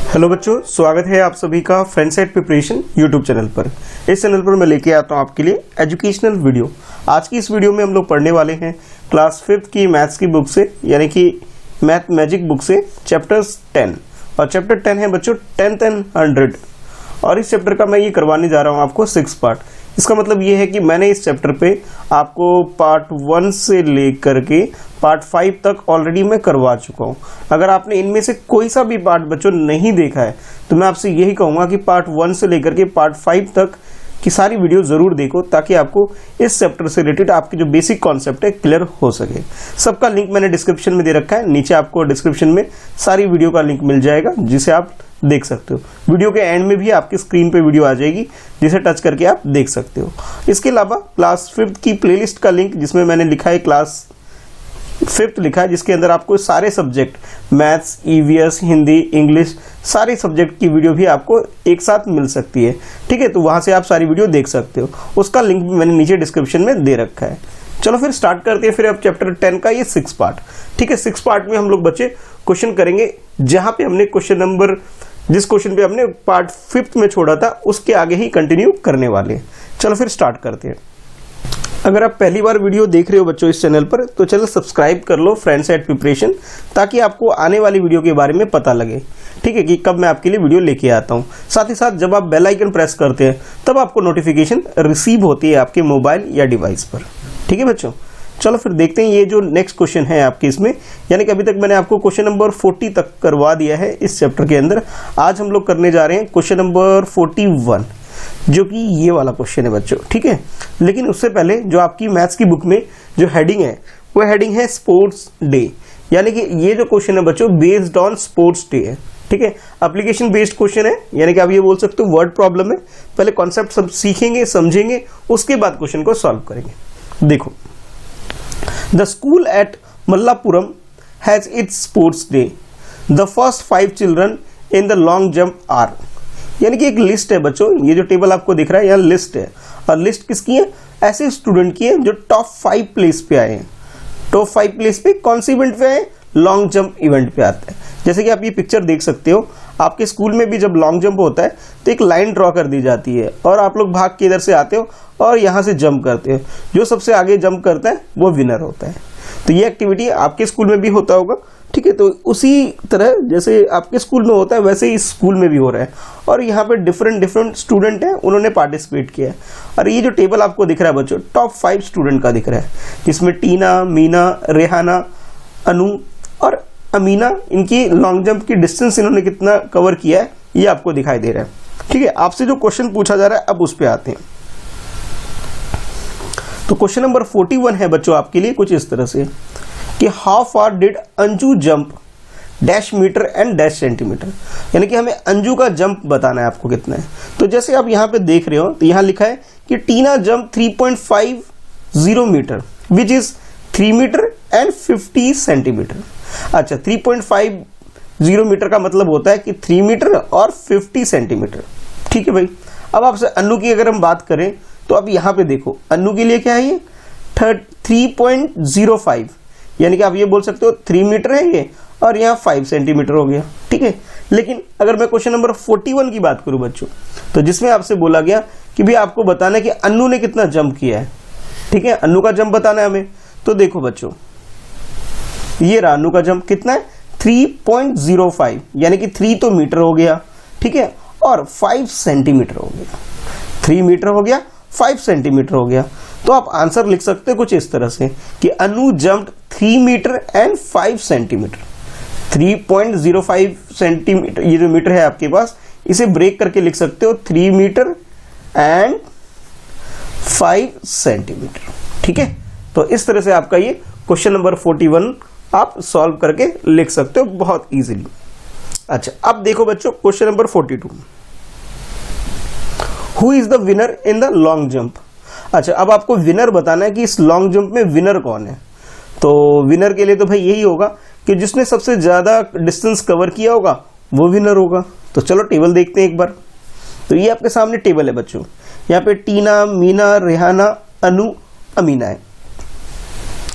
Hello बच्चों, स्वागत है आप सभी का friends at preparation YouTube channel पर। इस चैनल पर मैं लेके आता हूं आपके लिए एजुकेशनल वीडियो। आज की इस वीडियो में हम लोग पढ़ने वाले हैं क्लास 5th की मैथ्स की बुक से, यानी कि मैथ मैजिक बुक से चैप्टर्स 10। और चैप्टर 10 है बच्चों 10th and 100। और इस चैप्टर का मैं ये करवाने जा रहा हूँ आपको 6 पार्ट। इसका मतलब ये है कि मैंने इस चैप्टर पे आपको पार्ट 1 से लेकर के पार्ट 5 तक ऑलरेडी मैं करवा चुका हूँ। अगर आपने इनमें से कोई सा भी पार्ट बच्चों नहीं देखा है तो मैं आपसे यही कहूँगा कि पार्ट 1 से लेकर के पार्ट 5 तक की सारी वीडियो ज़रूर देखो, ताकि आपको इस चैप्टर से रिलेटेड आपके जो बेसिक कॉन्सेप्ट है क्लियर हो सके। सबका लिंक मैंने डिस्क्रिप्शन में दे रखा है, नीचे आपको डिस्क्रिप्शन में सारी वीडियो का लिंक मिल जाएगा, जिसे आप देख सकते हो। वीडियो के एंड में भी आपकी स्क्रीन पे वीडियो आ जाएगी, जिसे टच करके आप देख सकते हो। इसके अलावा क्लास 5th की प्लेलिस्ट का लिंक, जिसमें मैंने लिखा है क्लास 5th लिखा है, जिसके अंदर आपको सारे subject maths, EVS, Hindi, English, सारे सब्जेक्ट की वीडियो भी आपको एक साथ मिल सकती है। ठीक है, तो वहां से आप सारी वीडियो देख सकते हो। उसका लिंक भी मैंने नीचे डिस्क्रिप्शन में दे रखा है। चलो फिर स्टार्ट करते हैं फिर अब चैप्टर 10 का ये 6 पार्ट। ठीक है, 6 पार्ट में हम लोग बच्चे क्वेश्चन करेंगे, जहां पे हमने जिस क्वेश्चन पे हमने पार्ट 5th में छोड़ा था उसके आगे ही कंटिन्यू करने वाले हैं। चलो फिर स्टार्ट करते हैं। अगर आप पहली बार वीडियो देख रहे हो बच्चों इस चैनल पर, तो चलो सब्सक्राइब कर लो फ्रेंड्स एट प्रिपरेशन, ताकि आपको आने वाली वीडियो के बारे में पता लगे। ठीक है, कि कब मैं आपके लिए वीडियो लेके आता हूँ। साथ ही साथ जब आप बेल आइकन प्रेस करते हैं तब आपको नोटिफिकेशन रिसीव होती है आपके मोबाइल या डिवाइस पर। ठीक है बच्चों, चलो फिर देखते हैं ये जो नेक्स्ट क्वेश्चन है आपके इसमें, यानी कि अभी तक मैंने आपको क्वेश्चन नंबर 40 तक करवा दिया है इस चैप्टर के अंदर। आज हम लोग करने जा रहे हैं क्वेश्चन नंबर 41, जो कि ये वाला क्वेश्चन है बच्चों। ठीक है, लेकिन उससे पहले जो आपकी मैथ्स की बुक में जो हेडिंग है वो हेडिंग है स्पोर्ट्स डे, यानी कि ये जो क्वेश्चन है बच्चों बेस्ड ऑन स्पोर्ट्स डे है। ठीक है, एप्लीकेशन बेस्ड क्वेश्चन है, यानी कि आप ये बोल सकते हो वर्ड प्रॉब्लम है। पहले कॉन्सेप्ट सब सीखेंगे, समझेंगे, उसके बाद क्वेश्चन को सॉल्व करेंगे। देखो, the school at Mallapuram has its sports day. The first 5 children in the long jump are. यानी कि एक लिस्ट है बच्चों, ये जो टेबल आपको दिख रहा है यहाँ लिस्ट है। और लिस्ट किसकी है? ऐसे स्टूडेंट की है जो टॉप 5 प्लेस पे आए हैं। टॉप 5 प्लेस पे कौन सी इवेंट पे आए? लॉन्ग जंप इवेंट पे आते हैं। जैसे कि आप ये पिक्चर देख सकते हो, आपके स्कूल में भी जब लॉन्ग जंप होता है तो एक लाइन ड्रॉ कर दी जाती है और आप लोग भाग के इधर से आते हो और यहाँ से जंप करते हो। जो सबसे आगे जंप करता है वो विनर होता है। तो ये एक्टिविटी आपके स्कूल में भी होता होगा। ठीक है, तो उसी तरह जैसे आपके स्कूल में होता है वैसे ही इस स्कूल में भी हो रहा है। और यहाँ पे डिफरेंट स्टूडेंट हैं, उन्होंने पार्टिसिपेट किया है। और ये जो टेबल आपको दिख रहा है बच्चों टॉप 5 स्टूडेंट का दिख रहा है, जिसमें टीना, मीना, रेहाना, अनु और अमीना, इनकी लॉन्ग जंप की डिस्टेंस इन्होंने कितना कवर किया है ये आपको दिखाई दे रहा है। ठीक है, आपसे जो क्वेश्चन पूछा जा रहा है अब उस पर आते हैं। तो क्वेश्चन नंबर 41 है बच्चों आपके लिए कुछ इस तरह से कि how far did Anju jump dash metre and dash centimetre. यानी कि हमें अंजू का जंप बताना है आपको कितना है। तो जैसे आप यहाँ पे देख रहे हो तो यहाँ लिखा है कि Tina jump 3.50 metre which is 3 metre and 50 centimetre. अच्छा, 3.50 मीटर का मतलब होता है कि 3 मीटर और 50 सेंटीमीटर। ठीक है भाई, अब आपसे अन्नू की अगर हम बात करें तो अब यहाँ पे देखो अन्नू के लिए क्या है ये 3.05, यानी कि आप ये बोल सकते हो 3 मीटर है ये और यहाँ 5 सेंटीमीटर हो गया। ठीक है, लेकिन अगर मैं क्वेश्चन नंबर 41 की बात करूं बच्चों, तो जिसमें आपसे बोला गया कि भाई आपको बताना है कि अन्नू ने कितना जंप किया है। ठीक है, अन्नू का जंप बताना है हमें। तो देखो बच्चों, ये रहा अन्नू का जंप कितना है 3.05, यानी कि 3 तो मीटर हो गया। ठीक है, और 5 सेंटीमीटर हो गया। 3 मीटर हो गया, 5 सेंटीमीटर हो गया। तो आप आंसर लिख सकते हो कुछ इस तरह से कि Anu jumped 3 metre and 5 centimetre. 3.05 centimetre, ये जो मीटर है आपके पास, इसे ब्रेक करके लिख सकते हो 3 मीटर एंड 5 सेंटीमीटर। ठीक है, तो इस तरह से आपका ये क्वेश्चन नंबर 41 आप सॉल्व करके लिख सकते हो बहुत इजीली। अच्छा, अब देखो बच्चों question number 42, who is the winner in the long jump. अच्छा, अब आपको विनर बताना है कि इस लॉन्ग जंप में विनर कौन है। तो विनर के लिए तो भाई यही होगा कि जिसने सबसे ज्यादा डिस्टेंस कवर किया होगा वो विनर होगा। तो चलो टेबल देखते हैं एक बार। तो ये आपके सामने टेबल है बच्चों, यहाँ पे टीना, मीना, रेहाना, अनु, अमीना है।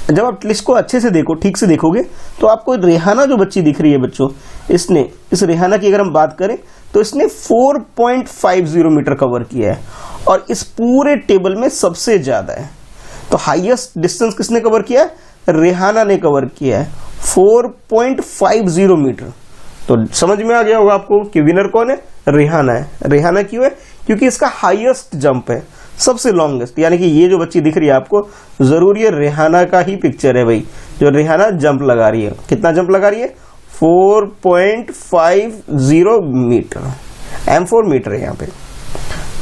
जब आप लिस्ट को अच्छे से देखो, ठीक से देखोगे, तो आपको रेहाना जो बच्ची दिख रही है बच्चों, इसने, इस रेहाना की अगर हम बात करें तो इसने 4.50 मीटर कवर किया है और इस पूरे टेबल में सबसे ज्यादा है। तो हाईएस्ट डिस्टेंस किसने कवर किया है? रेहाना ने कवर किया है 4.50 मीटर। तो समझ में आ गया होगा आपको कि विनर कौन है? रेहाना है। रेहाना क्यों है? क्योंकि इसका हाईएस्ट जंप है, सबसे लॉन्गेस्ट, यानी कि ये जो बच्ची दिख रही है आपको, जरूर ये रेहाना का ही पिक्चर है भाई, जो रेहाना जंप लगा रही है। कितना जंप लगा रही है? 4.50 मीटर, M4 मीटर है यहाँ पे।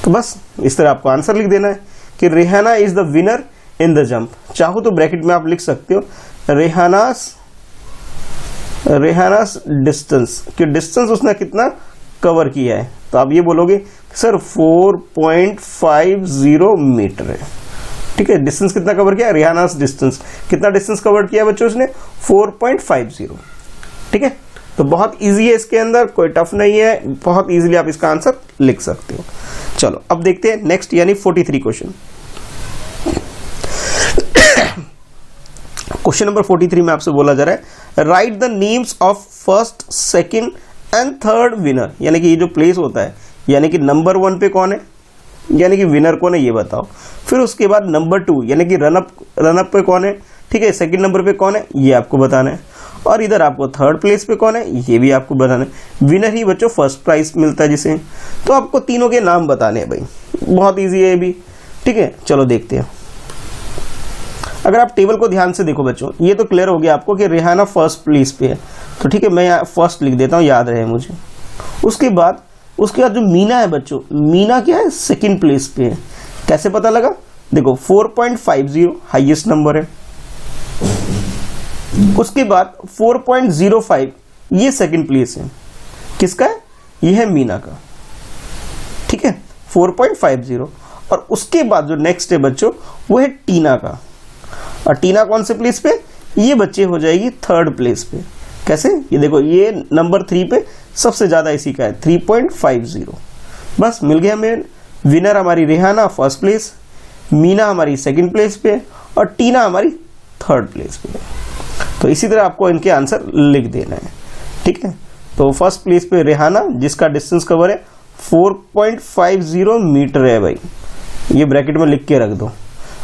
तो बस इस तरह आपको आंसर लिख देना है कि Rehana is the winner in the jump. चाहो तो ब्रैकेट में आप लिख सकते हो रेहानास डिस्टेंस, कि डिस्टेंस उसने कितना कवर किया है। तो आप ये बोलोगे सर 4.50 मीटर है, ठीक है। डिस्टेंस कितना कवर किया? रेहानास डिस्टेंस, कितना डिस्टेंस कवर किया बच्चों उसने? 4.50, ठीक है। तो बहुत इजी है, इसके अंदर कोई टफ नहीं है, बहुत इजीली आप इसका आंसर लिख सकते हो। चलो अब देखते हैं नेक्स्ट, यानी 43 क्वेश्चन। क्वेश्चन नंबर 43 में आपसे बोला जा रहा है right the names of first, second and third winner, यानी कि ये जो प्लेस होता है, यानी कि नंबर 1 पे कौन है, यानी कि विनर कौन है ये बताओ। फिर उसके बाद नंबर 2 यानी कि रनअप पे कौन है, ठीक है। सेकंड नंबर पे कौन है ये आपको बताना है, और इधर आपको थर्ड प्लेस पे कौन है ये भी आपको बताना है। विनर ही बच्चों फर्स्ट प्राइज मिलता है जिसे। तो आपको तीनों के नाम बताने हैं भाई, बहुत ईजी है ये भी, ठीक है। चलो देखते हैं। अगर आप टेबल को ध्यान से देखो बच्चों, ये तो क्लियर हो गया आपको कि रेहाना फर्स्ट प्लेस पे है, तो ठीक है, मैं यहाँ फर्स्ट लिख देता हूँ, याद रहे मुझे। उसके बाद जो मीना है बच्चों, मीना क्या है? सेकंड प्लेस पे है। कैसे पता लगा? देखो 4.50 हाईएस्ट नंबर है, उसके बाद 4.05 ये सेकंड प्लेस है। किसका है? ये है मीना का, ठीक है, 4.50। और उसके बाद जो नेक्स्ट है बच्चों वो है टीना का, और टीना कौन से प्लेस पे? ये बच्चे हो जाएगी थर्ड प्लेस पे। कैसे? ये देखो, ये नंबर 3 पे सबसे ज्यादा इसी का है 3.50। बस मिल गया हमें। विनर हमारी रेहाना फर्स्ट प्लेस, मीना हमारी सेकंड प्लेस पे, और टीना हमारी थर्ड प्लेस पे। तो इसी तरह आपको इनके आंसर लिख देना है, ठीक है। तो फर्स्ट प्लेस पे रेहाना, जिसका डिस्टेंस कवर है 4.50 मीटर है भाई, ये ब्रैकेट में लिख के रख दो।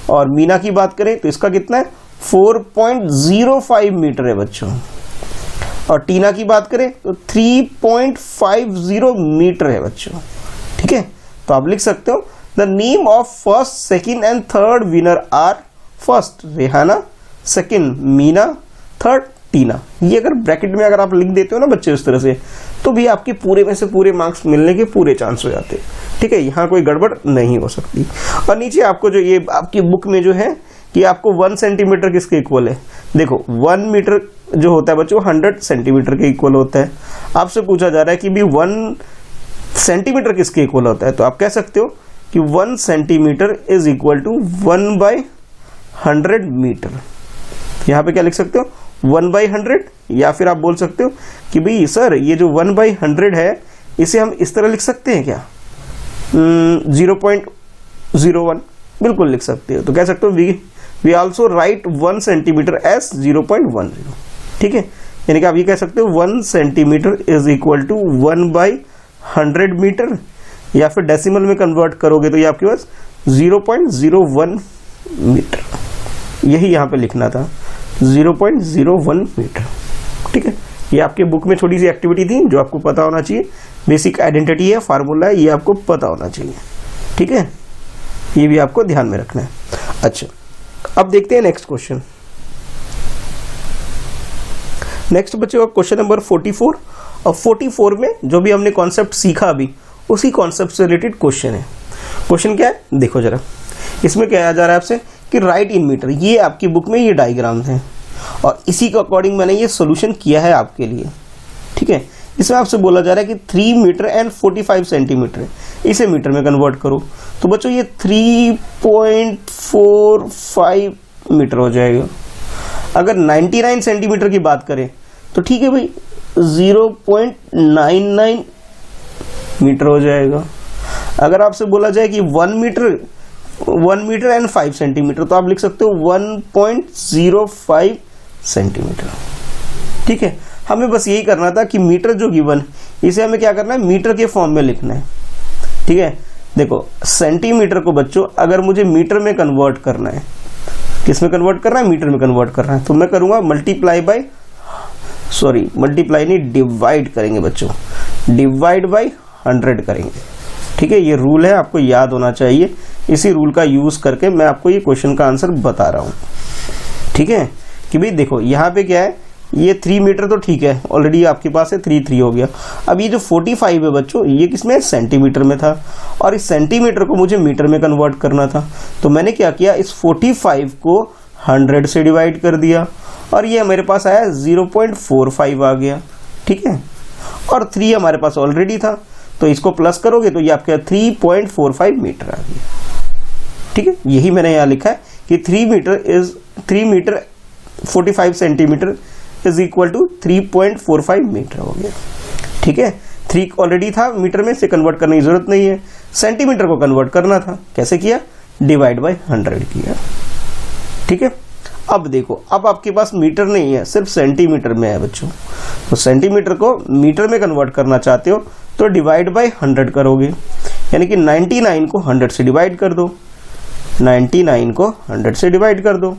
और मीना की बात करें तो इसका कितना है? 4.05 मीटर है बच्चों। और टीना की बात करें तो 3.50 मीटर है बच्चों, ठीक है। तो आप लिख सकते हो the name of first, second and third winner are first Rehana, second Meena, third Tina. ये अगर ब्रैकेट में अगर आप लिख देते हो ना बच्चे इस तरह से, तो भी आपके पूरे में से पूरे मार्क्स मिलने के पूरे चांस हो जाते हैं, ठीक है। यहाँ कोई गड़बड़ नहीं हो सकती। और नीचे आपको जो ये आपकी बुक में जो है कि आपको 1 सेंटीमीटर किसके इक्वल है, देखो 1 मीटर जो होता है बच्चों 100 सेंटीमीटर के इक्वल होता है। आपसे पूछा जा रहा है कि भी 1 सेंटीमीटर किसके इक्वल होता है, तो आप कह सकते हो कि 1 centimetre is equal to 1/100 metre. यहाँ पे क्या लिख सकते हो? 1/100, या फिर आप बोल सकते हो कि भाई सर ये जो 1/100 है इसे हम इस तरह लिख सकते हैं क्या? 0.01, बिल्कुल लिख सकते हो। तो कह सकते हो we also write 1 centimetre as 0.10, ठीक है। यानी कि आप ये कह सकते हो 1 centimetre is equal to 1/100 metre, या फिर डेसिमल में कन्वर्ट करोगे तो ये आपके पास 0.01 मीटर, यही यहाँ पे लिखना था 0.01 मीटर, ठीक है। ये आपके बुक में छोटी सी एक्टिविटी थी जो आपको पता होना चाहिए, बेसिक आइडेंटिटी है, फार्मूला है, ये आपको पता होना चाहिए, ठीक है। ये भी आपको ध्यान में रखना है। अच्छा, अब देखते हैं नेक्स्ट क्वेश्चन। नेक्स्ट बच्चों का क्वेश्चन नंबर 44, और 44 में जो भी हमने कॉन्सेप्ट सीखा अभी उसी कॉन्सेप्ट से रिलेटेड क्वेश्चन है। क्वेश्चन क्या है देखो जरा, इसमें क्या जा रहा है आपसे कि राइट इन मीटर, ये आपकी बुक में ये डायग्राम है और इसी के अकॉर्डिंग मैंने ये सोल्यूशन किया है आपके लिए, ठीक है। इसमें आपसे बोला जा रहा है कि 3 मीटर एंड 45 सेंटीमीटर, इसे मीटर में कन्वर्ट करो। तो बच्चों ये 3.45 मीटर हो जाएगा। अगर 99 सेंटीमीटर की बात करें तो ठीक है भाई 0.99 मीटर हो जाएगा। अगर आपसे बोला जाए कि 1 मीटर 1 मीटर एंड 5 सेंटीमीटर, तो आप लिख सकते हो 1.05 सेंटीमीटर। ठीक है, हमें बस यही करना था कि मीटर जो गिवन इसे हमें क्या करना है, मीटर के फॉर्म में लिखना है। ठीक है, देखो सेंटीमीटर को बच्चों अगर मुझे मीटर में कन्वर्ट करना है, किस में कन्वर्ट करना है, मीटर में कन्वर्ट करना है, तो मैं करूंगा मल्टीप्लाई नहीं, डिवाइड करेंगे बच्चों, डिवाइड बाय 100 करेंगे। ठीक है, ये रूल है, आपको याद होना चाहिए। इसी रूल का यूज करके मैं आपको ये क्वेश्चन का आंसर बता रहा हूं। ठीक है, कि भाई देखो यहाँ पे क्या है, ये 3 मीटर तो ठीक है, ऑलरेडी आपके पास है, 3 हो गया। अब ये जो 45 है बच्चों, ये किसमें, सेंटीमीटर में था, और इस सेंटीमीटर को मुझे मीटर में कन्वर्ट करना था। तो मैंने क्या किया, इस 45 को 100 से डिवाइड कर दिया, और ये मेरे पास आया 0.45 आ गया। ठीक है, और 3 हमारे पास ऑलरेडी था, तो इसको प्लस करोगे तो ये आपका 3.45 मीटर आ गया। ठीक है, यही मैंने यहाँ लिखा है कि 3 metre 45 centimetre is equal to 3.45 metre हो गया। ठीक है, 3 ऑलरेडी था, मीटर में से कन्वर्ट करने की जरूरत नहीं है, सेंटीमीटर को कन्वर्ट करना था, कैसे किया, डिवाइड बाय 100 किया। ठीक है, अब देखो, अब आपके पास मीटर नहीं है, सिर्फ सेंटीमीटर में है बच्चों, तो सेंटीमीटर को मीटर में कन्वर्ट करना चाहते हो तो डिवाइड बाय 100 करोगे, यानी कि 99 को 100 से डिवाइड कर दो, 99 को 100 से डिवाइड कर दो,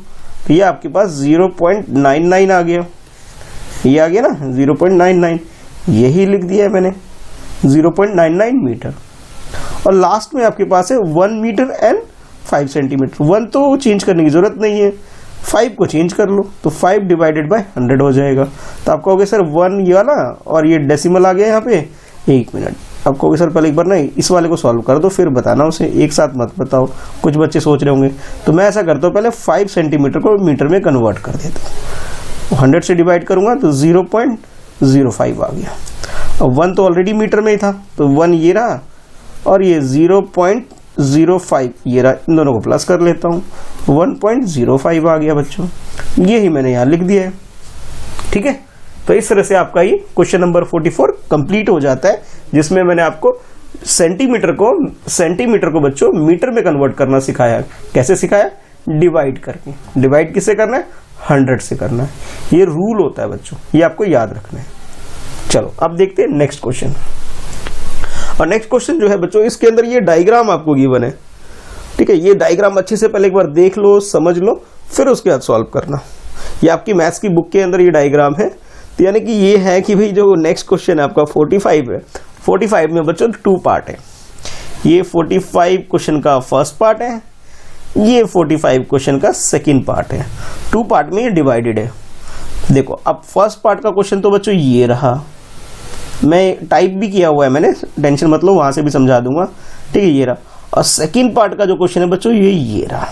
तो ये आपके पास 0.99 आ गया, ये आ गया ना 0.99, यही लिख दिया है मैंने 0.99 मीटर। और लास्ट में आपके पास है 1 मीटर एंड 5 सेंटीमीटर। 1 तो चेंज करने की जरूरत नहीं है, 5 को चेंज कर लो, तो 5 डिवाइडेड बाय 100 हो जाएगा। तो आप कहोगे सर 1 ये वाला और ये डेसिमल आ गया यहाँ पे, 1 मिनट। आप कहोगे सर पहले एक बार नहीं इस वाले को सॉल्व कर दो, फिर बताना उसे, एक साथ मत बताओ, कुछ बच्चे सोच रहे होंगे। तो मैं ऐसा करता हूँ, पहले 5 सेंटीमीटर को मीटर में कन्वर्ट कर देता हूँ, 100 से डिवाइड करूंगा तो 0.05 आ गया। अब 1 तो ऑलरेडी मीटर में ही था, तो 1 ये रहा और ये 0.05 ये रहा, इन दोनों को प्लस कर लेता हूँ, 1.05 आ गया बच्चों, यही मैंने यहाँ लिख दिया है। ठीक है, तो इस तरह से आपका ये क्वेश्चन नंबर 44 कंप्लीट हो जाता है, जिसमें मैंने आपको सेंटीमीटर को बच्चों मीटर में कन्वर्ट करना सिखाया। कैसे सिखाया, डिवाइड करके। डिवाइड किससे करना है, 100 से करना है, ये रूल होता है बच्चों, ये आपको याद रखना है। चलो अब देखते हैं नेक्स्ट क्वेश्चन। और नेक्स्ट क्वेश्चन जो है बच्चों, इसके अंदर ये डायग्राम आपको गिवन है। ठीक है, ये डायग्राम अच्छे से पहले एक बार देख लो, समझ लो, फिर उसके बाद सॉल्व करना। ये आपकी मैथ्स की बुक के अंदर ये डायग्राम है, तो यानी कि ये है कि भाई जो नेक्स्ट क्वेश्चन है आपका 45 है, 45 में बच्चों 2 पार्ट है। ये 45 क्वेश्चन का फर्स्ट पार्ट है, ये 45 क्वेश्चन का सेकंड पार्ट है। 2 पार्ट में ये डिवाइडेड है। देखो अब फर्स्ट पार्ट का क्वेश्चन तो बच्चों ये रहा, मैं टाइप भी किया हुआ है मैंने, टेंशन मत लो, वहां से भी समझा दूंगा। ठीक है, ये रहा। और सेकंड पार्ट का जो क्वेश्चन है बच्चों ये रहा।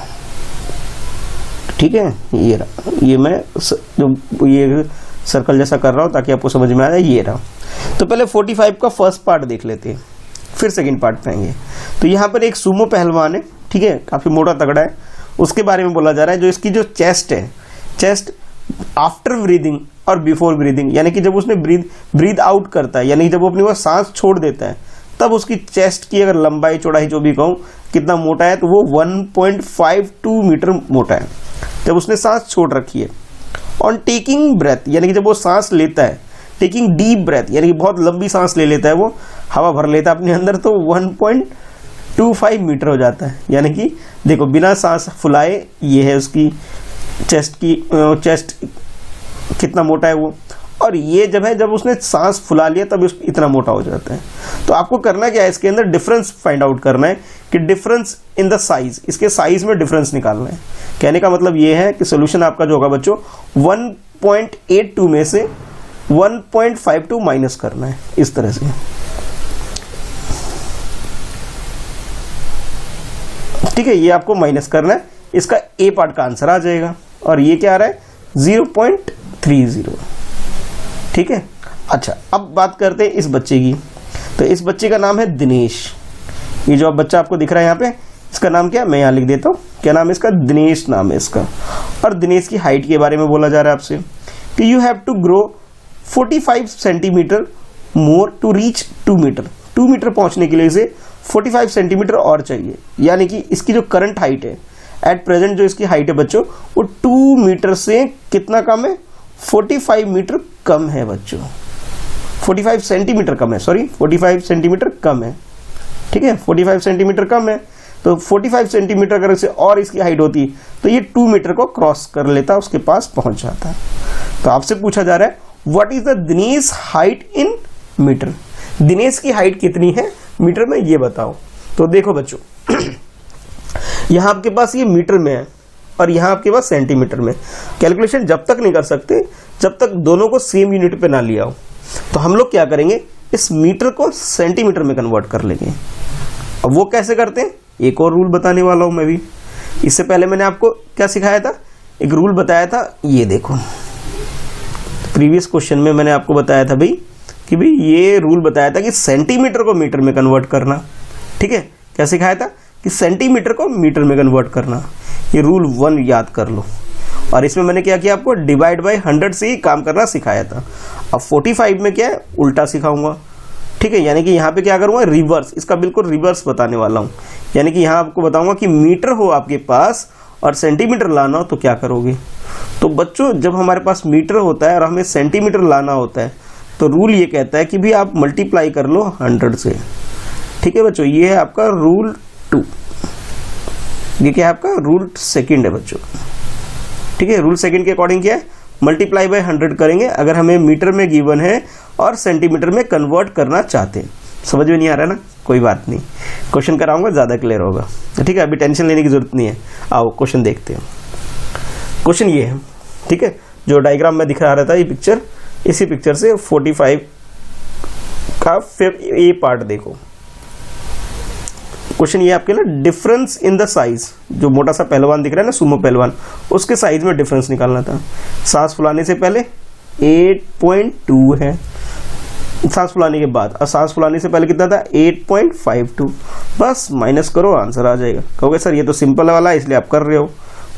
ठीक है, ये रहा, ये मैं जो ये सर्कल जैसा कर रहा हूं ताकि आपको समझ में आ जाए, ये रहा। तो पहले 45 का फर्स्ट पार्ट देख लेते हैं, फिर सेकंड पार्ट पे आएंगे। तो यहाँ पर एक सुमो पहलवान है, ठीक है, काफी मोटा तगड़ा है, उसके बारे में बोला जा रहा है। जो इसकी जो चेस्ट है, चेस्ट आफ्टर ब्रीदिंग और बिफोर ब्रीदिंग, यानी कि जब उसने ब्रीद आउट करता है, यानी जब वो अपनी वो सांस छोड़ देता है, तब उसकी चेस्ट की अगर लंबाई चौड़ाई जो भी कहूँ कितना मोटा है, तो वो 1.52 मीटर मोटा है जब उसने सांस छोड़ रखी है। ऑन टेकिंग ब्रेथ, यानी कि जब वो सांस लेता है, टेकिंग डीप ब्रेथ यानी कि बहुत लंबी सांस ले लेता है, वो हवा भर लेता है अपने अंदर, तो 1.25 मीटर हो जाता है। यानी कि देखो बिना सांस फुलाए ये है उसकी चेस्ट कितना मोटा है वो, और ये जब उसने सांस फुला लिया तब इतना मोटा हो जाता है। तो आपको करना क्या है, इसके अंदर डिफरेंस फाइंड आउट करना है कि डिफरेंस इन द साइज, इसके साइज में डिफरेंस निकालना है। कहने का मतलब ये है कि सोल्यूशन आपका जो होगा बच्चों 1.82 में से 1.52 माइनस करना है, इस तरह से। ठीक है, ये आपको माइनस करना है, इसका ए पार्ट का आंसर आ जाएगा। और ये क्या आ रहा है 0.30। ठीक है, अच्छा अब बात करते हैं इस बच्चे की। तो इस बच्चे का नाम है दिनेश। ये जो बच्चा आपको दिख रहा है यहाँ पे, इसका नाम क्या है, मैं यहाँ लिख देता हूँ, क्या नाम है इसका, दिनेश नाम है इसका। और दिनेश की हाइट के बारे में बोला जा रहा है आपसे कि you have to grow 45 centimetre more to reach 2 metre. 2 metre पहुंचने के लिए इसे 45 सेंटीमीटर और चाहिए, यानी कि इसकी जो करंट हाइट है, एट प्रेजेंट जो इसकी हाइट है बच्चों, वो 2 मीटर से कितना कम है, 45 मीटर कम है बच्चों, 45 सेंटीमीटर कम है, सॉरी 45 सेंटीमीटर कम है, ठीक है, 45 सेंटीमीटर कम है। तो 45 सेंटीमीटर अगर से और इसकी हाइट होती तो ये 2 मीटर को क्रॉस कर लेता, उसके पास पहुंच जाता। तो आपसे पूछा जा रहा है what is the Dinesh height in metre, Dinesh की हाइट कितनी है मीटर में, ये बताओ। तो देखो बच्चों यहां आपके पास ये मीटर में है और यहां आपके पास सेंटीमीटर में। कैलकुलेशन जब तक नहीं कर सकते जब तक दोनों को सेम यूनिट पे ना लिया हो। तो हम लोग क्या करेंगे, इस मीटर को सेंटीमीटर में कन्वर्ट कर लेंगे। अब वो कैसे करते हैं, एक और रूल बताने वाला हूं मैं भी। इससे पहले मैंने आपको क्या सिखाया था, एक रूल बताया था, ये देखो प्रीवियस क्वेश्चन में मैंने आपको बताया था भाई कि भाई ये रूल बताया था कि सेंटीमीटर को मीटर में कन्वर्ट करना, ठीक है। क्या सिखाया था कि सेंटीमीटर को मीटर में कन्वर्ट करना, ये रूल 1 याद कर लो। और इसमें मैंने क्या किया, आपको डिवाइड बाय 100 से ही काम करना सिखाया था। अब 45 में क्या है, उल्टा सिखाऊंगा, ठीक है। यानी कि यहाँ पे क्या करूँगा, रिवर्स, इसका बिल्कुल रिवर्स बताने वाला हूँ। यानी कि यहाँ आपको बताऊंगा कि मीटर हो आपके पास और सेंटीमीटर लाना हो तो क्या करोगे। तो बच्चों जब हमारे पास मीटर होता है और हमें सेंटीमीटर लाना होता है तो रूल ये कहता है कि भी आप मल्टीप्लाई कर लो 100 से, ठीक है बच्चों। ये है आपका रूल 2, ये क्या है आपका रूल सेकंड है बच्चों, ठीक है। रूल सेकंड के अकॉर्डिंग क्या है, मल्टीप्लाई बाय 100 करेंगे अगर हमें मीटर में गिवन है और सेंटीमीटर में कन्वर्ट करना चाहते हैं। समझ में नहीं आ रहा ना, कोई बात नहीं, क्वेश्चन कराऊंगा ज़्यादा क्लियर होगा, ठीक है। अभी टेंशन लेने की जरूरत नहीं है, आओ क्वेश्चन देखते हैं। क्वेश्चन ये है, ठीक है, जो डायग्राम में दिखा रहा था ये पिक्चर, इसी पिक्चर से 45 का फिर ये पार्ट देखो। क्वेश्चन ये आपके ना, डिफरेंस इन द साइज, जो मोटा सा पहलवान दिख रहा है ना, सुमो पहलवान, उसके साइज में डिफरेंस निकालना था। सांस फुलाने से पहले 8.2 है, सांस फुलाने के बाद, और सांस फुलाने से पहले कितना था 8.52, बस माइनस करो आंसर आ जाएगा। कहोगे सर ये तो सिंपल वाला है इसलिए आप कर रहे हो,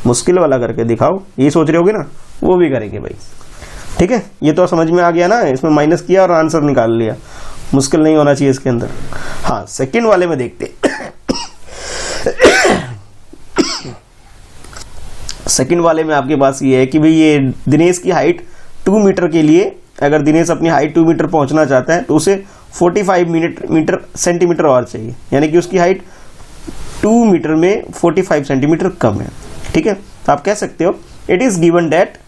मुश्किल वाला करके दिखाओ, ये सोच रहे होगे ना, वो भी करेंगे भाई, ठीक है। ये तो समझ में आ गया ना, इसमें माइनस किया और आंसर निकाल लिया, मुश्किल नहीं होना चाहिए इसके अंदर। हाँ सेकंड वाले में देखते सेकंड वाले में आपके पास ये है कि भाई ये दिनेश की हाइट 2 मीटर के लिए, अगर दिनेश अपनी हाइट 2 मीटर पहुंचना चाहता है तो उसे 45 मीटर सेंटीमीटर और चाहिए, यानी कि उसकी हाइट 2 मीटर में 45 सेंटीमीटर कम है, ठीक है। तो आप कह सकते हो it is given that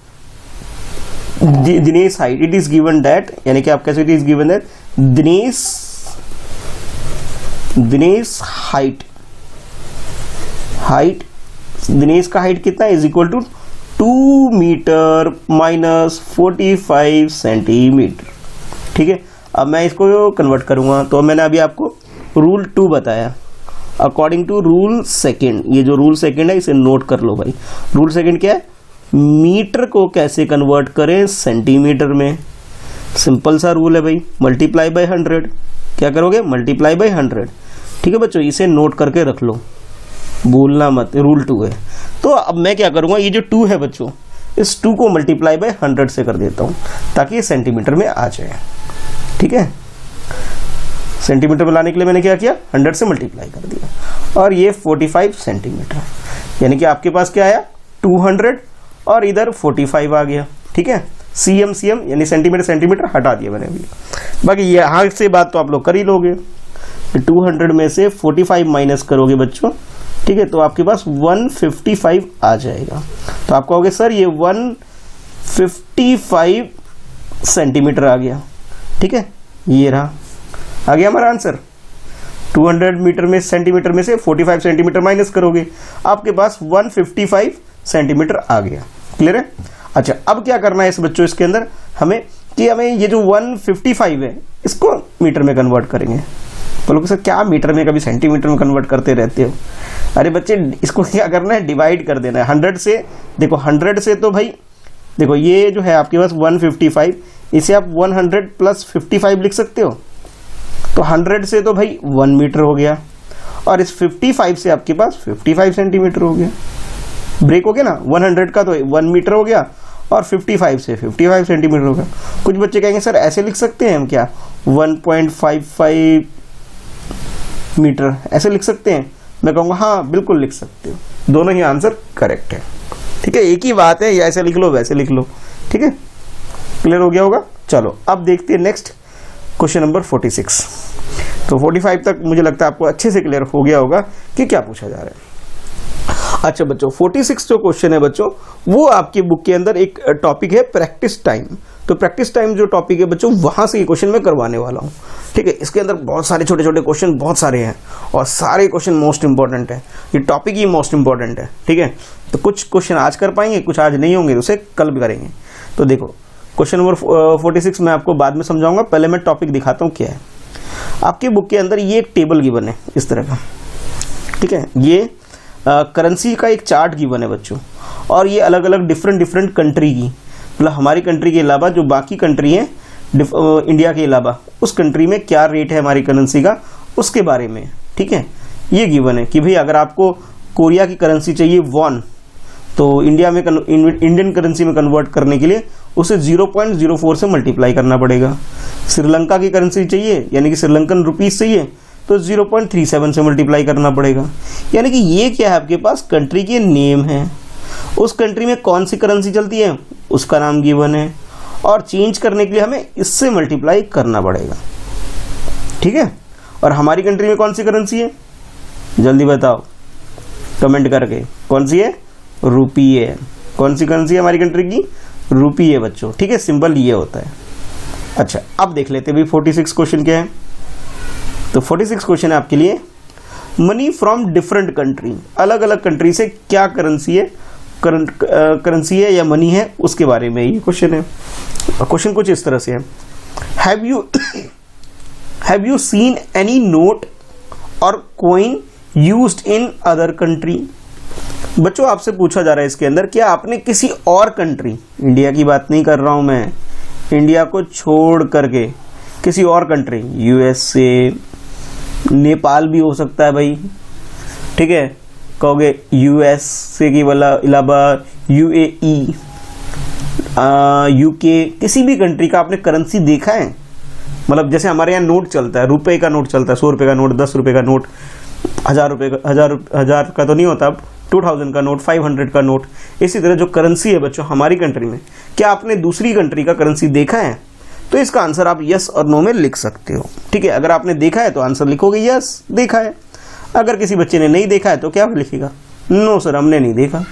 Dinesh height, it is given that, यानी कि आप कह सकते it is given that Dinesh height Dinesh का हाइट कितना is equal to 2 metre minus 45 centimetre, ठीक है। अब मैं इसको कन्वर्ट करूंगा, तो मैंने अभी आपको रूल 2 बताया, अकॉर्डिंग टू रूल सेकंड, ये जो रूल सेकंड है इसे नोट कर लो भाई। रूल सेकंड क्या है, मीटर को कैसे कन्वर्ट करें सेंटीमीटर में, सिंपल सा रूल है भाई, मल्टीप्लाई बाय 100। क्या करोगे, मल्टीप्लाई बाय 100, ठीक है बच्चों, इसे नोट करके रख लो, भूलना मत, रूल 2 है। तो अब मैं क्या करूंगा, ये जो 2 है बच्चों, इस 2 को मल्टीप्लाई बाय 100 से कर देता हूं ताकि ये सेंटीमीटर में आ जाए, ठीक है। सेंटीमीटर में लाने के लिए मैंने क्या किया, 100 से मल्टीप्लाई कर दिया, और ये 45 सेंटीमीटर, यानी कि आपके पास क्या आया 200 और इधर 45 आ गया, ठीक है। सीएम यानी सेंटीमीटर हटा दिया मैंने अभी। बाकी यहाँ से बात तो आप लोग कर ही लोगे, 200 में से 45 माइनस करोगे बच्चों, ठीक है, तो आपके पास 155 आ जाएगा। तो आप कहोगे सर ये 155 सेंटीमीटर आ गया, ठीक है, ये रहा, आ गया हमारा आंसर। 200 मीटर में सेंटीमीटर में से 45 सेंटीमीटर माइनस करोगे, आपके पास 155 सेंटीमीटर आ गया। क्लियर है। अच्छा अब क्या करना है इस बच्चों, इसके अंदर हमें ये जो 155 है इसको मीटर में कन्वर्ट करेंगे। बोलोगे सर क्या मीटर में कभी सेंटीमीटर में कन्वर्ट करते रहते हो। अरे बच्चे इसको क्या करना है, डिवाइड कर देना है 100 से। देखो 100 से तो भाई देखो ये जो है आपके पास 155, इसे आप 100 प्लस 55 लिख सकते हो। तो 100 से तो भाई 1 मीटर हो गया, और इस 55 से आपके पास 55 सेंटीमीटर हो गया। ब्रेक हो गया ना, 100 का तो 1 मीटर हो गया और 55 से 55 सेंटीमीटर हो गया। कुछ बच्चे कहेंगे सर ऐसे लिख सकते हैं हम क्या, 1.55 मीटर, ऐसे लिख सकते हैं? मैं कहूँगा हाँ बिल्कुल लिख सकते हो, दोनों ही आंसर करेक्ट है। ठीक है, एक ही बात है, या ऐसे लिख लो वैसे लिख लो। ठीक है, क्लियर हो गया होगा। चलो अब देखते हैं नेक्स्ट क्वेश्चन नंबर 46। तो 45 तक मुझे लगता है आपको अच्छे से क्लियर हो गया होगा कि क्या पूछा जा रहा है। अच्छा बच्चों, 46 जो क्वेश्चन है बच्चों, वो आपकी बुक के अंदर एक टॉपिक है प्रैक्टिस टाइम। तो प्रैक्टिस टाइम जो टॉपिक है बच्चों, वहां से ये क्वेश्चन मैं करवाने वाला हूँ। ठीक है, इसके अंदर बहुत सारे छोटे छोटे क्वेश्चन बहुत सारे हैं और सारे क्वेश्चन मोस्ट इंपॉर्टेंट है, ये टॉपिक ही मोस्ट इंपॉर्टेंट है। ठीक है, तो कुछ क्वेश्चन आज कर पाएंगे, कुछ आज नहीं होंगे, उसे कल भी करेंगे। तो देखो क्वेश्चन नंबर 46 मैं आपको बाद में समझाऊंगा, पहले मैं टॉपिक दिखाता हूँ क्या है। आपकी बुक के अंदर ये एक टेबल गिवन है इस तरह का। ठीक है, ये करेंसी का एक चार्ट गिवन है बच्चों, और ये अलग अलग डिफरेंट कंट्री की, मतलब हमारी कंट्री के अलावा जो बाकी कंट्री है इंडिया के अलावा, उस कंट्री में क्या रेट है हमारी करेंसी का, उसके बारे में। ठीक है, ये गिवन है कि भाई अगर आपको कोरिया की करेंसी चाहिए वॉन, तो इंडियन करेंसी में कन्वर्ट करने के लिए उसे 0.04 से मल्टीप्लाई करना पड़ेगा। श्रीलंका की करेंसी चाहिए यानी कि श्रीलंकन रुपीस चाहिए तो 0.37 से मल्टीप्लाई करना पड़ेगा। यानी कि ये क्या है, आपके पास कंट्री के नेम है, उस कंट्री में कौन सी करेंसी चलती है उसका नाम गिवन है, और चेंज करने के लिए हमें इससे मल्टीप्लाई करना पड़ेगा। ठीक है, और हमारी कंट्री में कौन सी करेंसी है, जल्दी बताओ कमेंट करके, कौन सी है? रुपी है। कौन सी करेंसी है हमारी कंट्री की? रुपी है बच्चों। ठीक है, सिंबल ये होता है। अच्छा अब देख लेते हैं भाई 46 क्वेश्चन क्या है। तो 46 क्वेश्चन है आपके लिए, मनी फ्रॉम डिफरेंट कंट्री, अलग अलग कंट्री से क्या करेंसी है, करेंसी है या मनी है, उसके बारे में ये क्वेश्चन है। क्वेश्चन कुछ इस तरह से है, have you seen any note or coin used in other country. बच्चों आपसे पूछा जा रहा है इसके अंदर, क्या आपने किसी और कंट्री, इंडिया की बात नहीं कर रहा हूं मैं, इंडिया को छोड़ करके किसी और कंट्री, यूएसए, नेपाल भी हो सकता है भाई। ठीक है, कहोगे यूएसए की अलावा यूएई, यूके, किसी भी कंट्री का आपने करेंसी देखा है? मतलब जैसे हमारे यहाँ नोट चलता है, रुपए का नोट चलता है, 100 रुपये का नोट, 10 रुपये का नोट, 1000 रुपये का, 1000 का तो नहीं होता अब, 2000 का नोट, 500 का नोट। इसी तरह जो करेंसी है बच्चों हमारी कंट्री में, क्या आपने दूसरी कंट्री का करेंसी देखा है? तो इसका आंसर आप यस और नो में लिख सकते हो। ठीक है, अगर आपने देखा है तो आंसर लिखोगे यस देखा है, अगर किसी बच्चे ने नहीं देखा है तो क्या लिखेगा? नो सर हमने नहीं देखा।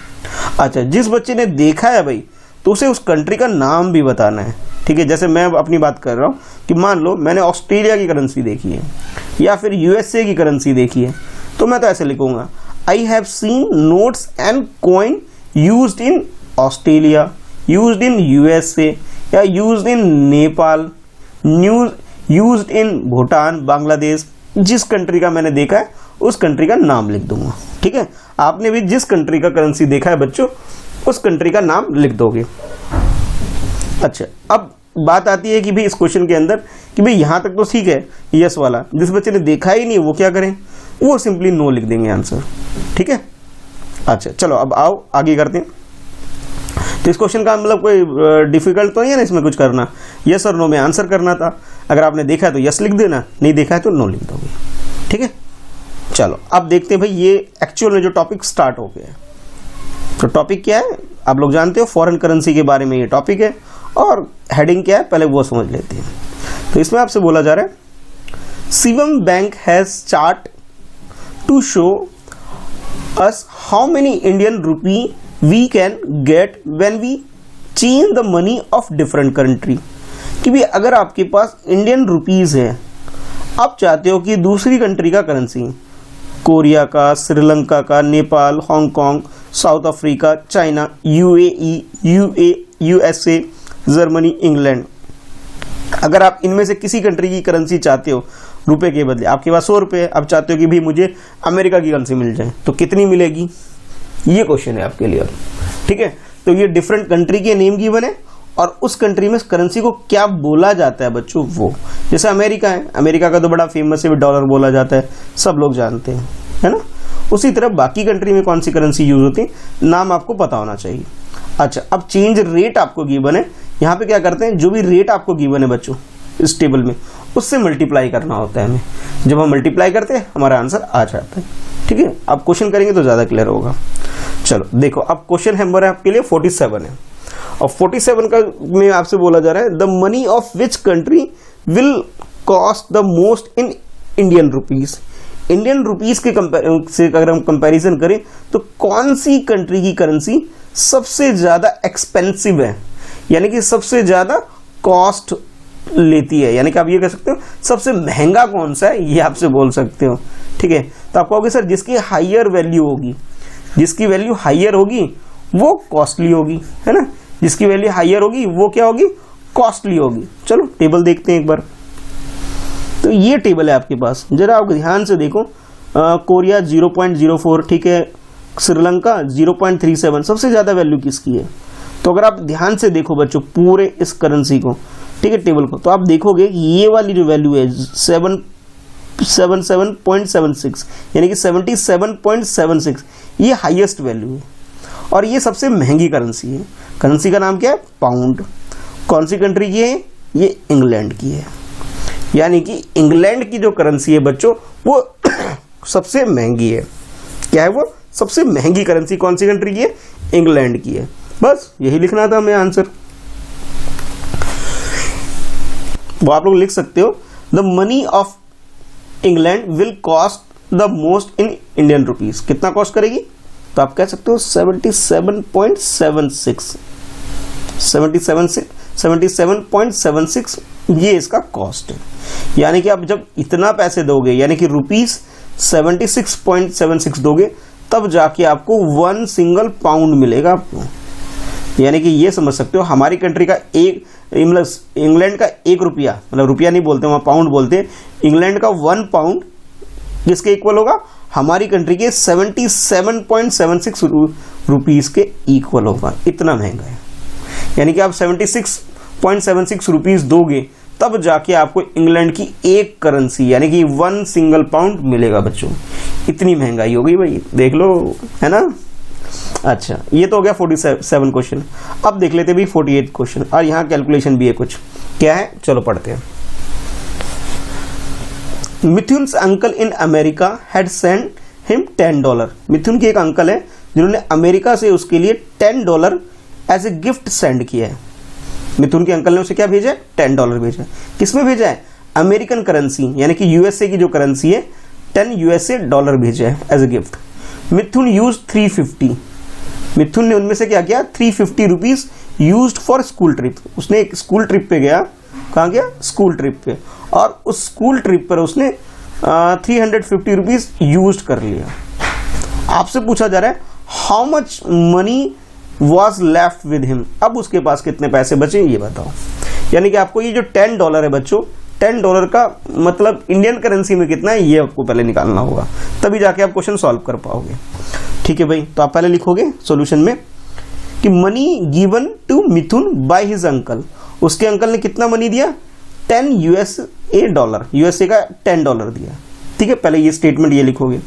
अच्छा, जिस बच्चे ने देखा है भाई तो उसे उस कंट्री का नाम भी बताना है। ठीक है, जैसे मैं अपनी बात कर रहा हूँ कि मान लो मैंने ऑस्ट्रेलिया की करेंसी देखी है या फिर यूएसए की करेंसी देखी है, तो मैं तो ऐसे लिखूंगा, I have seen notes and coin used in Australia, used in USA, या used in Nepal, used in Bhutan, Bangladesh. जिस कंट्री का मैंने देखा है उस कंट्री का नाम लिख दूंगा। ठीक है, आपने भी जिस कंट्री का करेंसी देखा है बच्चों उस कंट्री का नाम लिख दोगे। अच्छा, अब बात आती है कि भाई इस क्वेश्चन के अंदर कि भाई यहाँ तक तो ठीक है यस वाला, जिस बच्चे ने देखा ही नहीं वो क्या करें? वो सिंपली नो लिख देंगे आंसर। ठीक है, अच्छा चलो अब आओ आगे करते हैं। तो इस क्वेश्चन का मतलब कोई डिफिकल्ट तो नहीं है ना इसमें कुछ करना, यस और नो में आंसर करना था। अगर आपने देखा है तो यस लिख देना, नहीं देखा है तो नो लिख दोगे। ठीक है, चलो अब देखते हैं भाई ये एक्चुअल में जो टॉपिक स्टार्ट हो गया है। तो टॉपिक क्या है आप लोग जानते हो, फॉरेन करेंसी के बारे में ये टॉपिक है, और हेडिंग क्या है पहले वो समझ लेते हैं। तो इसमें आपसे बोला जा रहा है, Shivam bank has chart to show us how many Indian rupee we can get when we change the money of different country. कि भी अगर आपके पास इंडियन रुपीज है, आप चाहते हो कि दूसरी कंट्री का करेंसी, कोरिया का, श्रीलंका का, Nepal, Hong Kong, south Africa, China, UAE, USA, Germany, England, अगर आप इनमें से किसी कंट्री की करेंसी चाहते हो रुपए के बदले, आपके पास 100 रुपये, आप चाहते हो कि भाई मुझे अमेरिका की करेंसी मिल जाए, तो कितनी मिलेगी? ये क्वेश्चन है आपके लिए। ठीक है, तो ये डिफरेंट कंट्री के नेम गिवन है और उस कंट्री में करेंसी को क्या बोला जाता है बच्चों, वो जैसे अमेरिका है, अमेरिका का तो बड़ा फेमस है, डॉलर बोला जाता है, सब लोग जानते हैं, है ना। उसी तरह बाकी कंट्री में कौन सी करेंसी यूज होती है, नाम आपको पता होना चाहिए। अच्छा, अब चेंज रेट आपको गिवन है, यहाँ पे क्या करते हैं, जो भी रेट आपको गिवन है बच्चों इस टेबल में, उससे मल्टीप्लाई करना होता है हमें। जब हम मल्टीप्लाई करते हैं हमारा आंसर आ जाता है। ठीक है, अब क्वेश्चन करेंगे तो ज़्यादा क्लियर होगा। चलो देखो, अब क्वेश्चन नंबर है आपके लिए 47 है, और 47 का में आपसे बोला जा रहा है the money of which country will cost the most in Indian rupees. Indian rupees के से अगर हम कंपैरिजन करें तो कौन सी कंट्री की करेंसी सबसे ज्यादा एक्सपेंसिव है, यानी कि सबसे ज्यादा कॉस्ट लेती है, यानी कि आप ये कह सकते हो सबसे महंगा कौन सा है, ये आपसे बोल सकते हो। ठीक है, तो आप कहोगे सर जिसकी हायर वैल्यू होगी, जिसकी वैल्यू हायर होगी वो कॉस्टली होगी, है ना, जिसकी वैल्यू हायर होगी वो क्या होगी, कॉस्टली होगी। चलो टेबल देखते हैं एक बार। तो ये टेबल है आपके पास, जरा आप ध्यान से देखो। कोरिया 0.04, ठीक है, श्रीलंका 0.37, सबसे ज्यादा वैल्यू किसकी है। तो अगर आप ध्यान से देखो बच्चों पूरे इस करेंसी को, ठीक है, टेबल को, तो आप देखोगे कि ये वाली जो वैल्यू है 77.76, यानी कि 77.76, ये हाईएस्ट वैल्यू है और ये सबसे महंगी करेंसी है। करेंसी का नाम क्या है, पाउंड। कौन सी कंट्री की है, ये इंग्लैंड की है, यानी कि इंग्लैंड की जो करेंसी है बच्चों वो सबसे महंगी है। क्या है वो, सबसे महंगी करेंसी कौन सी कंट्री की है, इंग्लैंड की है। बस यही लिखना था हमें आंसर। वो आप लोग लिख सकते हो the money of England will cost the most in Indian rupees. कितना कॉस्ट करेगी, तो आप कह सकते हो 77.76 ये इसका कॉस्ट है। यानी कि आप जब इतना पैसे दोगे, यानी कि रुपीज 76.76 दोगे, तब जाके आपको 1 सिंगल पाउंड मिलेगा आपको। यानी कि ये समझ सकते हो हमारी कंट्री का एक, इंग्लैंड का 1 रुपया, मतलब रुपया नहीं बोलते वहाँ पाउंड बोलते हैं, इंग्लैंड का 1 पाउंड किसके इक्वल होगा, हमारी कंट्री के 77.76 रुपीस के इक्वल होगा। इतना महंगा है, यानी कि आप 76.76 रुपीस दोगे तब जाके आपको इंग्लैंड की एक करेंसी यानी कि 1 सिंगल पाउंड मिलेगा बच्चों। इतनी महंगाई हो गई भाई, देख लो, है ना। अच्छा, ये तो हो गया 47 क्वेश्चन। अब देख लेते भी 48 क्वेश्चन, और यहाँ कैलकुलेशन भी है कुछ। क्या है, चलो पढ़ते हैं। Mithun's uncle in America had send him $10। Mithun के एक अंकल है जिन्होंने अमेरिका से उसके लिए $10 एज ए गिफ्ट सेंड किया है। मिथुन के अंकल ने उसे क्या भेजा है, $10 भेजा है। किसमें भेजा है, अमेरिकन करेंसी, यानी कि यूएसए की जो करेंसी है, $10 भेजा है as a gift. Mithun use 350, Mithun ने उनमें से क्या किया, 350 rupees used for school trip. उसने एक स्कूल ट्रिप पे गया, कहाँ गया, स्कूल ट्रिप पे, और उस स्कूल ट्रिप पर उसने 350 रुपीज यूज कर लिया। आपसे पूछा जा रहा है how much money was left with him, अब उसके पास कितने पैसे बचे ये बताओ। यानी कि आपको ये जो $10 है बच्चों, $10 का मतलब इंडियन करेंसी में कितना है ये आपको पहले निकालना होगा, तभी जाके आप क्वेश्चन सॉल्व कर पाओगे। ठीक है भाई, तो आप पहले लिखोगे सॉल्यूशन में कि money given to Mithun by his uncle, उसके अंकल ने कितना मनी दिया, $10 यूएसए का $10 दिया। ठीक है, पहले ये स्टेटमेंट ये लिखोगे।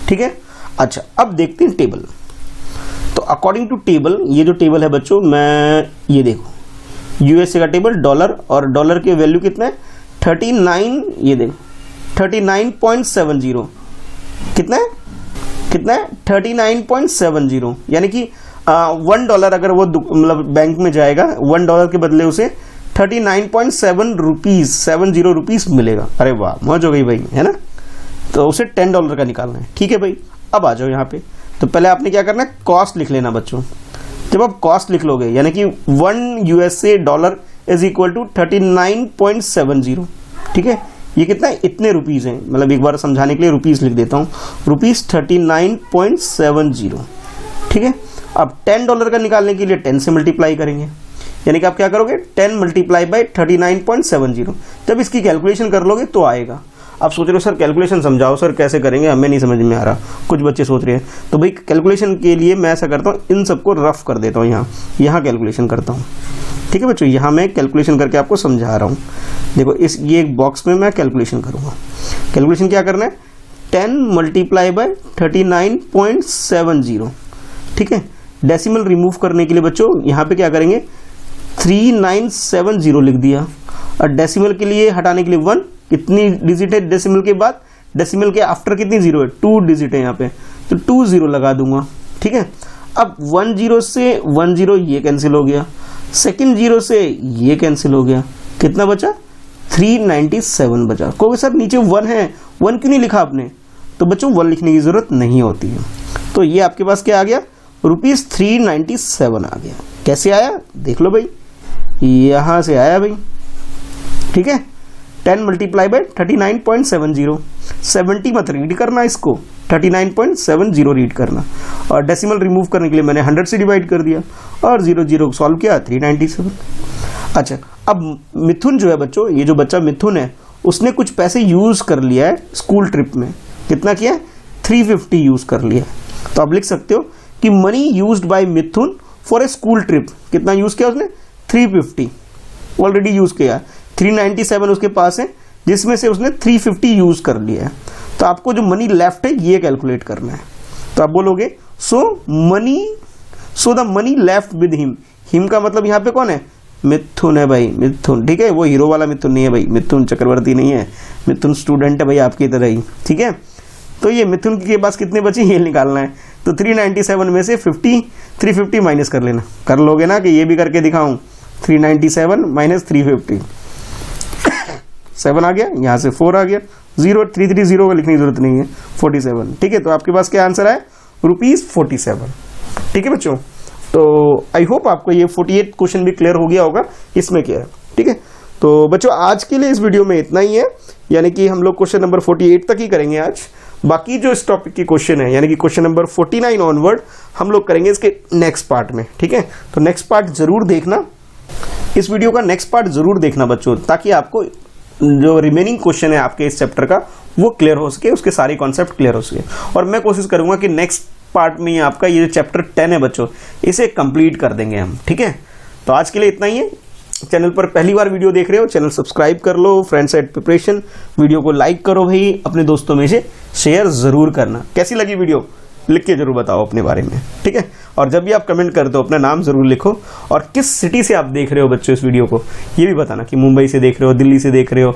ठीक है, अच्छा अब देखते हैं टेबल। तो अकॉर्डिंग टू टेबल, ये जो टेबल है बच्चों, मैं ये देखो यूएसए का टेबल, डॉलर, और डॉलर की वैल्यू कितना है 39, ये देखो 39.70, कितना है 39.70, यानी कि $1 अगर वो मतलब बैंक में जाएगा, $1 के बदले उसे 39.70 रुपीस मिलेगा। अरे वाह, मौज हो गई भाई, है ना। तो उसे $10 का निकालना है। ठीक है भाई, अब आ जाओ यहाँ पे। तो पहले आपने क्या करना है, कॉस्ट लिख लेना बच्चों। जब आप कॉस्ट लिख लोगे, यानी कि $1 इज इक्वल टू 39.70, ठीक है, ये कितना है, इतने रुपीज हैं, मतलब एक बार समझाने के लिए रुपीज लिख देता हूँ, रुपीज 39.70। ठीक है, अब $10 का निकालने के लिए 10 से मल्टीप्लाई करेंगे, यानी कि आप क्या करोगे, 10 मल्टीप्लाई बाय 39.70। जब इसकी कैलकुलेशन कर लोगे तो आएगा। आप सोच रहे हो सर कैलकुलेशन समझाओ सर, कैसे करेंगे, हमें नहीं समझ में आ रहा, कुछ बच्चे सोच रहे हैं। तो भाई कैलकुलेशन के लिए मैं ऐसा करता हूँ, इन सबको रफ कर देता हूँ, यहाँ कैलकुलेशन करता हूँ। ठीक है बच्चों, यहाँ मैं कैलकुलेशन करके आपको समझा रहा हूँ। देखो इस ये एक बॉक्स में मैं कैलकुलेशन करूँगा। कैलकुलेशन क्या करना है, 10 मल्टीप्लाई बाय 39.70। ठीक है, डेसिमल रिमूव करने के लिए बच्चों यहाँ पे क्या करेंगे, 3970 लिख दिया, और डेसिमल के लिए हटाने के लिए 1 कितनी डिजिट है डेसिमल के बाद, डेसिमल के आफ्टर कितनी जीरो है, 2 डिजिट है यहाँ पे, तो 2 0 लगा दूंगा, ठीक है। अब 1 0 से 1 0 ये कैंसिल हो गया, सेकंड 0 से ये कैंसिल हो गया, कितना बचा 397 बचा। कोई सर नीचे 1 है, 1 क्यों नहीं लिखा आपने, तो बच्चों 1 लिखने की जरूरत नहीं होती है। तो ये आपके पास क्या आ गया, ₹397 आ गया। कैसे आया देख लो भाई, यहां से आया भाई, ठीक है। 10 मल्टीप्लाई बाय 39.70, 70 मत रीड करना इसको, 39.70 रीड करना, और डेसिमल रिमूव करने के लिए मैंने 100 से डिवाइड कर दिया और 0 0 सॉल्व किया 397। अच्छा, अब मिथुन जो है बच्चों, ये जो बच्चा मिथुन है उसने कुछ पैसे यूज कर लिया है स्कूल ट्रिप में, कितना किया है 350 यूज कर लिया है। तो आप लिख सकते हो कि money used by Mithun for a school trip, कितना यूज किया उसने 350 ऑलरेडी यूज किया, 397 उसके पास है जिसमें से उसने 350 यूज कर लिया है। तो आपको जो मनी लेफ्ट है ये कैलकुलेट करना है। तो आप बोलोगे so the money left with him, him का मतलब यहाँ पे कौन है, मिथुन है भाई, मिथुन, ठीक है। वो हीरो वाला मिथुन नहीं है भाई, मिथुन चक्रवर्ती नहीं है, मिथुन स्टूडेंट है भाई आपकी तरह ही, ठीक है। तो ये मिथुन के पास कितने बचे ये निकालना है। तो 397 में से 350 माइनस कर लेना, कर लोगे ना कि ये भी करके दिखाऊं, 397 माइनस 350, 7 आ गया, यहाँ से 4 आ गया, 0 330 का लिखने की जरूरत नहीं है, 47, ठीक है। तो आपके पास क्या आंसर आया, ₹47, ठीक है बच्चों। तो आई होप आपको ये 48 क्वेश्चन भी क्लियर हो गया होगा इसमें क्या है, ठीक है। तो बच्चों आज के लिए इस वीडियो में इतना ही है, यानी कि हम लोग क्वेश्चन नंबर 48 तक ही करेंगे आज। बाकी जो इस टॉपिक की क्वेश्चन है यानी कि क्वेश्चन नंबर 49 ऑनवर्ड हम लोग करेंगे इसके नेक्स्ट पार्ट में, ठीक है। तो नेक्स्ट पार्ट जरूर देखना, इस वीडियो का नेक्स्ट पार्ट जरूर देखना बच्चों, ताकि आपको जो रिमेनिंग क्वेश्चन है आपके इस चैप्टर का वो क्लियर हो सके, उसके सारे कॉन्सेप्ट क्लियर हो सके। और मैं कोशिश करूंगा कि नेक्स्ट पार्ट में आपका ये जो चैप्टर 10 है बच्चों, इसे कंप्लीट कर देंगे हम, ठीक है। तो आज के लिए इतना ही है। चैनल पर पहली बार वीडियो देख रहे हो, चैनल सब्सक्राइब कर लो, फ्रेंड्स एट प्रिपरेशन, वीडियो को लाइक करो भाई, अपने दोस्तों में से शेयर जरूर करना। कैसी लगी वीडियो लिख के जरूर बताओ अपने बारे में, ठीक है। और जब भी आप कमेंट करते हो अपना नाम जरूर लिखो, और किस सिटी से आप देख रहे हो बच्चों इस वीडियो को ये भी बताना, कि मुंबई से देख रहे हो, दिल्ली से देख रहे हो,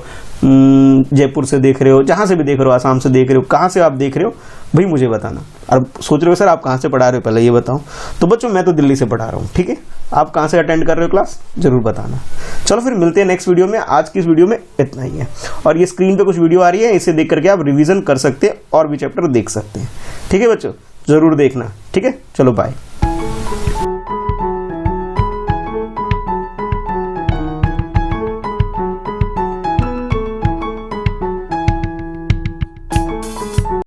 जयपुर से देख रहे हो, जहां से भी देख रहे हो, आसाम से देख रहे हो, कहां से आप देख रहे हो भाई मुझे बताना। और सोच रहे हो सर आप कहां से पढ़ा रहे हो, पहले ये बताओ। तो बच्चों मैं तो दिल्ली से पढ़ा रहा हूँ, ठीक है। आप कहां से अटेंड कर रहे हो क्लास जरूर बताना। चलो फिर मिलते हैं नेक्स्ट वीडियो में। आज की इस वीडियो में इतना ही है, और ये स्क्रीन पे कुछ वीडियो आ रही है, इसे देख करके आप रिवीजन कर सकते हैं और भी चैप्टर देख सकते हैं, ठीक है बच्चों, जरूर देखना, ठीक है। चलो बाय।